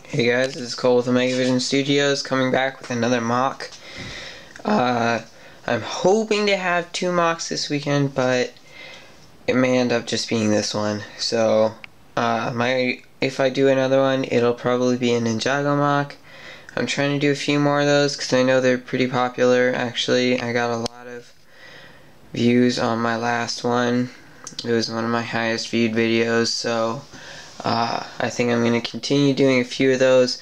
Hey guys, this is Cole with Omega Vision Studios coming back with another mock. I'm hoping to have 2 mocks this weekend, but it may end up just being this one. So, if I do another one, it'll probably be a Ninjago mock. I'm trying to do a few more of those because I know they're pretty popular. Actually, I got a lot of views on my last one. It was one of my highest viewed videos, so I think I'm going to continue doing a few of those,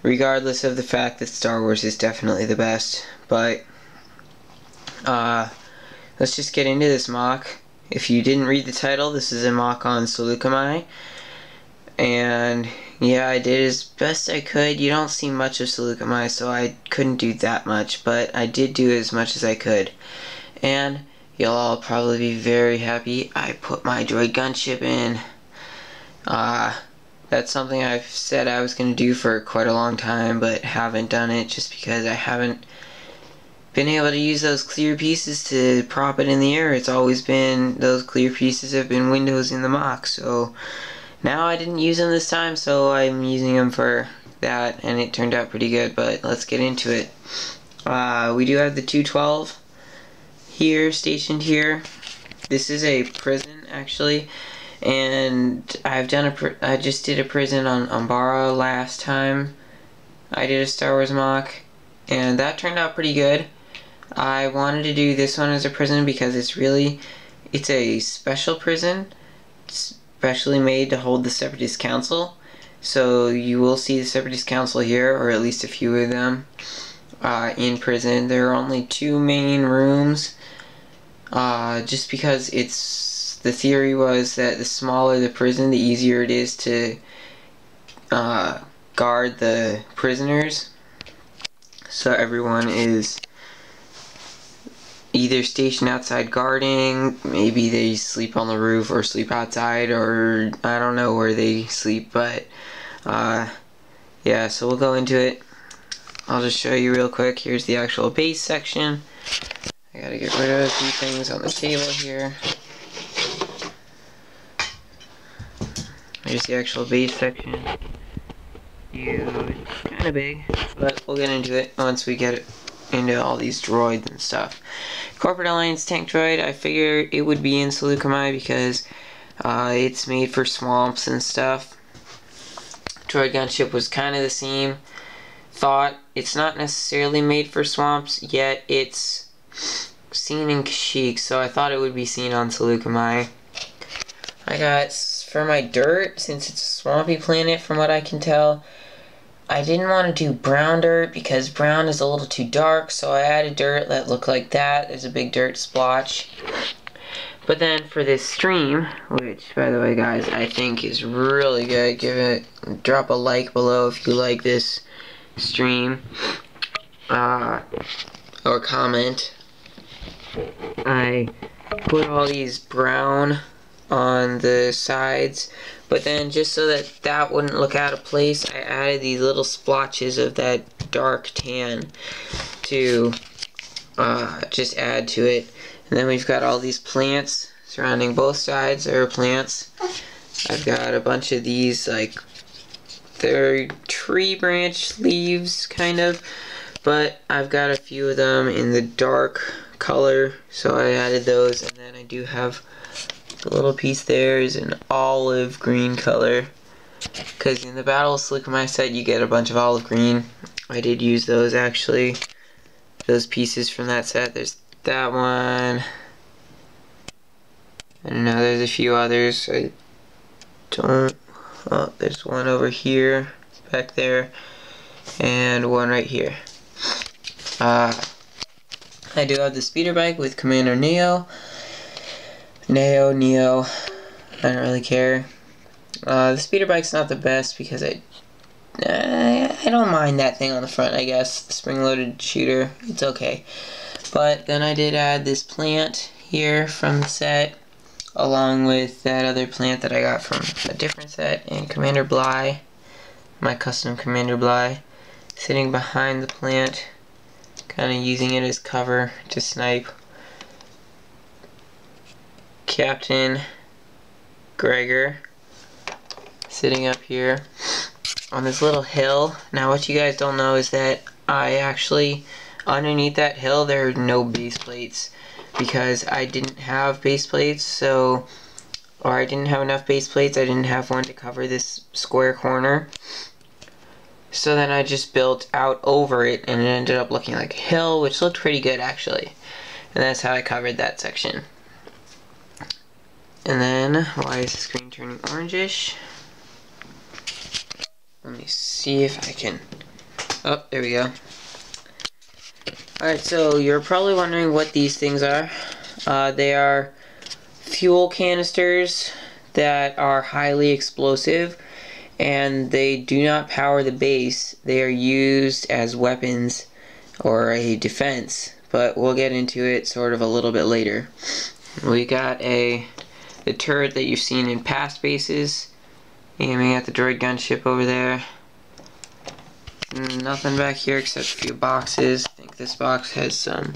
regardless of the fact that Star Wars is definitely the best. But let's just get into this mock. If you didn't read the title, this is a mock on Salucami. And yeah, I did as best I could. You don't see much of Salucami, so I couldn't do that much, but I did do as much as I could. And you'll all probably be very happy I put my droid gunship in. That's something I've said I was going to do for quite a long time, but haven't done it just because I haven't been able to use those clear pieces to prop it in the air. It's always been, those clear pieces have been windows in the mock, so now I didn't use them this time, so I'm using them for that, and it turned out pretty good. But let's get into it. We do have the 212 here, stationed here. This is a prison, actually. And I just did a prison on Umbara last time I did a Star Wars mock, and that turned out pretty good. I wanted to do this one as a prison because it's a special prison, specially made to hold the Separatist Council. So you will see the Separatist Council here, or at least a few of them, in prison. There are only 2 main rooms, just because the theory was that the smaller the prison, the easier it is to guard the prisoners. So everyone is either stationed outside guarding, maybe they sleep on the roof or sleep outside, or I don't know where they sleep, but yeah, so we'll go into it. I'll just show you real quick. Here's the actual base section. I gotta get rid of a few things on the table here. Here's the actual base section. It's kind of big, but we'll get into it once we get into all these droids and stuff. Corporate Alliance tank droid, I figured it would be in Salucami because it's made for swamps and stuff. Droid gunship was kind of the same thought. It's not necessarily made for swamps, yet it's seen in Kashyyyk, so I thought it would be seen on Salucami. I got, for my dirt, since it's a swampy planet from what I can tell, I didn't want to do brown dirt because brown is a little too dark, so I added dirt that looked like that. There's a big dirt splotch. But then for this stream, which, by the way, guys, I think is really good. Drop a like below if you like this stream, or comment. I put all these brown on the sides, but then just so that wouldn't look out of place, I added these little splotches of that dark tan to just add to it. And then we've got all these plants surrounding both sides. There are plants. I've got a bunch of these, like, they're tree branch leaves kind of, but I've got a few of them in the dark color, so I added those. And then I do have the little piece there is an olive green color, because in the Battle of Salucami set you get a bunch of olive green. I did use those, actually, those pieces from that set. There's that one. I don't know, there's a few others. I don't, oh, there's one over here, back there, and one right here. I do have the speeder bike with Commander Neo, I don't really care. The speeder bike's not the best because I don't mind that thing on the front, I guess. The spring-loaded shooter, it's okay. But then I did add this plant here from the set, along with that other plant that I got from a different set, and Commander Bly, my custom Commander Bly, sitting behind the plant, kind of using it as cover to snipe. Captain Gregor sitting up here. on this little hill. Now what you guys don't know is that I actually, underneath that hill there are no base plates because I didn't have base plates, so, or I didn't have enough base plates. I didn't have one to cover this square corner. So then I just built out over it and it ended up looking like a hill, which looked pretty good actually. And that's how I covered that section. And then, why is the screen turning orangish? Let me see if I can, oh, there we go. Alright, so you're probably wondering what these things are. They are fuel canisters that are highly explosive, and they do not power the base. They are used as weapons or a defense, but we'll get into it sort of a little bit later. We got the turret that you've seen in past bases, aiming at the droid gunship over there. Nothing back here except a few boxes. I think this box has some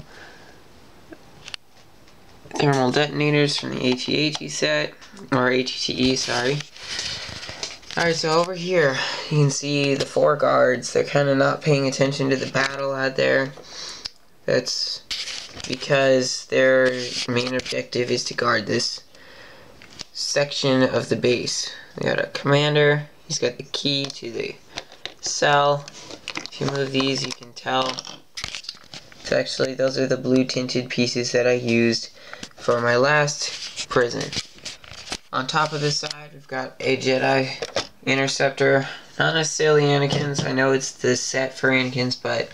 thermal detonators from the AT-AT set, or AT-TE, sorry. Alright, so over here you can see the 4 guards. They're kind of not paying attention to the battle out there. That's because their main objective is to guard this section of the base. We got a commander. He's got the key to the cell. If you move these, you can tell. It's actually, those are the blue tinted pieces that I used for my last prison. On top of this side, we've got a Jedi interceptor. Not necessarily Anakin's. I know it's the set for Anakin's, but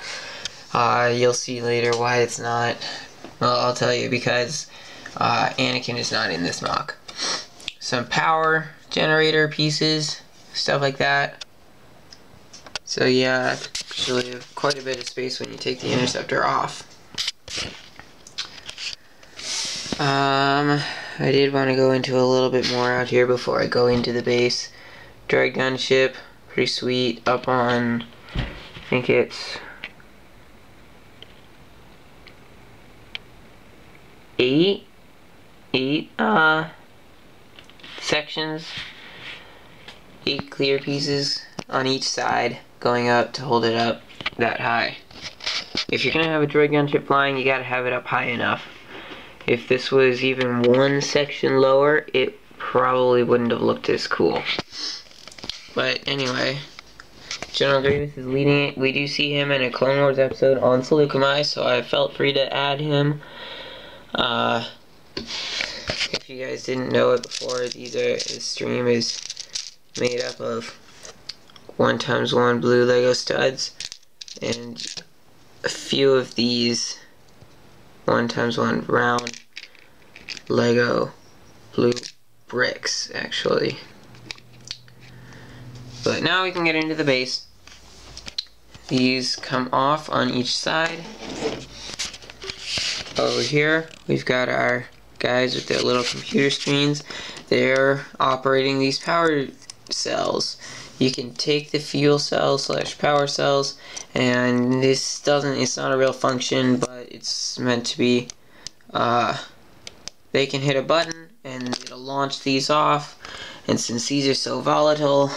you'll see later why it's not. Well, I'll tell you, because Anakin is not in this mock. Some power generator pieces, stuff like that. So yeah, actually quite a bit of space when you take the interceptor off. I did want to go into a little bit more out here before I go into the base. Droid gunship, pretty sweet, up on, I think it's 8 sections, 8 clear pieces on each side going up to hold it up that high. If you're gonna have a droid gunship flying, you gotta have it up high enough. If this was even 1 section lower, it probably wouldn't have looked as cool. But anyway, General Grievous is leading it. We do see him in a Clone Wars episode on Salucami, so I felt free to add him. If you guys didn't know it before, this stream is made up of 1x1 blue Lego studs and a few of these 1x1 round Lego blue bricks, actually. But now we can get into the base. These come off on each side. Over here, we've got our guys with their little computer screens. They're operating these power cells. You can take the fuel cells / power cells, and it's not a real function, but it's meant to be. They can hit a button and it'll launch these off, and since these are so volatile,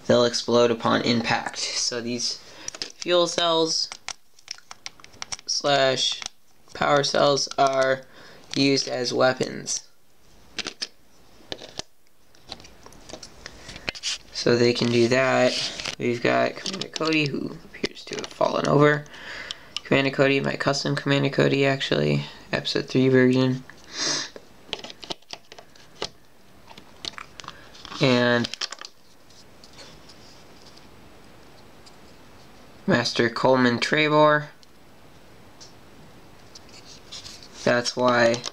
they'll explode upon impact. So these fuel cells / power cells are used as weapons. So they can do that. We've got Commander Cody, who appears to have fallen over. Commander Cody, my custom Commander Cody, actually, episode 3 version. And Master Coleman Trebor. That's why,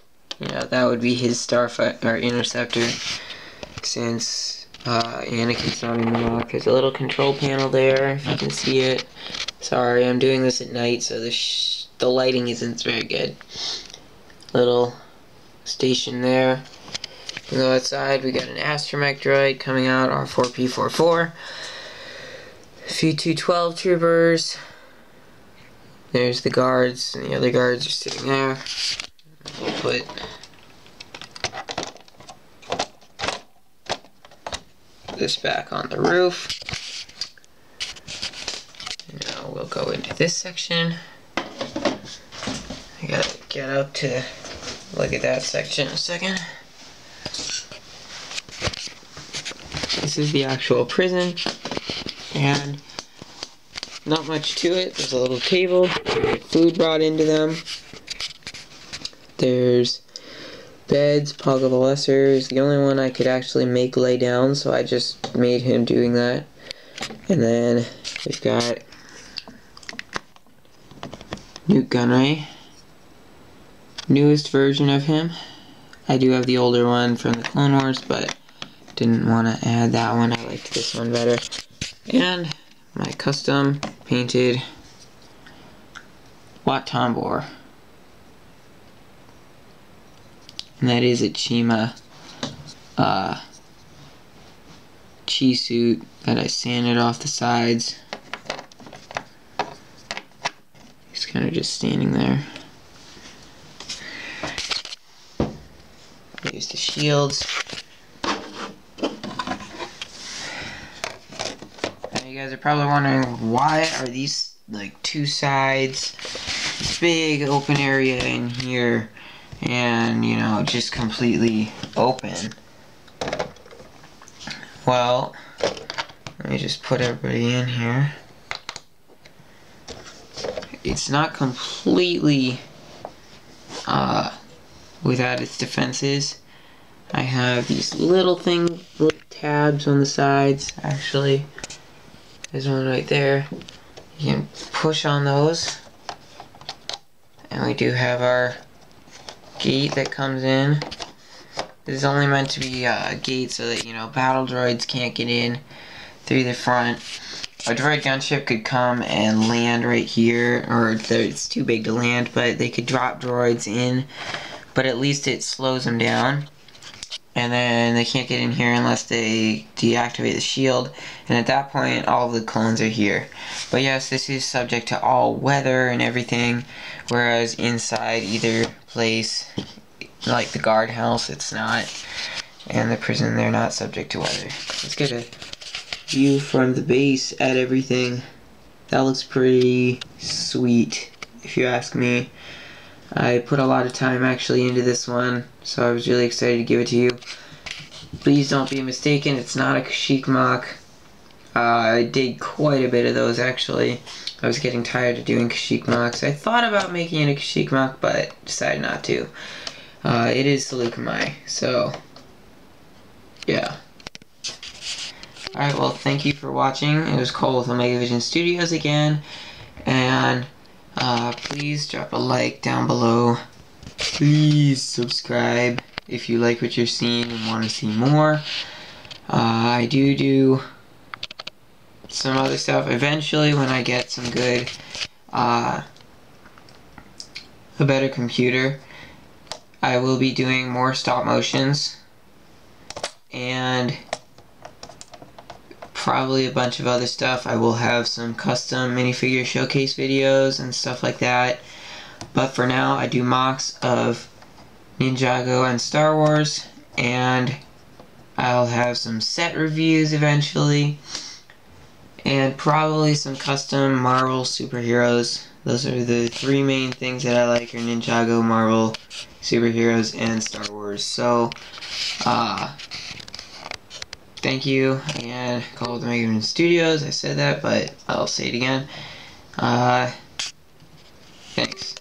that would be his starfighter or interceptor, since Anakin's not in the mock. There's a little control panel there, if you can see it. Sorry, I'm doing this at night, so the lighting isn't very good. Little station there. We go outside, we got an astromech droid coming out, R4P44. A few 212 troopers. There's the guards, and the other guards are sitting there. We'll put this back on the roof. we'll go into this section. I gotta get up to look at that section in a second. This is the actual prison, and not much to it. There's a little table, food brought into them. There's beds, Paul the Lesser is the only one I could actually make lay down, so I just made him doing that. And then we've got Newt Gunray, newest version of him. I do have the older one from the Clone Wars, but didn't want to add that one. I liked this one better. And my custom painted Wat Tambor. And that is a Chima chi suit that I sanded off the sides. He's kind of just standing there. I used the shields. Now you guys are probably wondering, why are these like two sides, this big open area in here, and you know, just completely open? Well, let me just put everybody in here. It's not completely without its defenses. I have these little tabs on the sides. Actually, there's one right there. You can push on those, and we do have our gate that comes in. This is only meant to be a gate so that, you know, battle droids can't get in through the front. A droid gunship could come and land right here, or it's too big to land, but they could drop droids in, but at least it slows them down. And then they can't get in here unless they deactivate the shield, and at that point all the clones are here. But yes, this is subject to all weather and everything, whereas inside either place, like the guardhouse, it's not, and the prison, they're not subject to weather. Let's get a view from the base at everything. That looks pretty sweet, if you ask me. I put a lot of time actually into this one, so I was really excited to give it to you. Please don't be mistaken, it's not a Kashyyyk mock. I did quite a bit of those actually. I was getting tired of doing Kashyyyk mocks. I thought about making it a Kashyyyk mock, but decided not to. It is Salucami, so yeah. Alright, well, thank you for watching. It was Cole with Omega Vision Studios again, and please drop a like down below. Please subscribe if you like what you're seeing and want to see more. I do some other stuff eventually when I get some good, a better computer. I will be doing more stop motions and probably a bunch of other stuff. I will have some custom minifigure showcase videos and stuff like that. But for now, I do mocks of Ninjago and Star Wars, and I'll have some set reviews eventually, and probably some custom Marvel superheroes. Those are the three main things that I like, are Ninjago, Marvel, superheroes, and Star Wars. So, thank you, and call it the Omega Vision Studios. I said that, but I'll say it again. Thanks.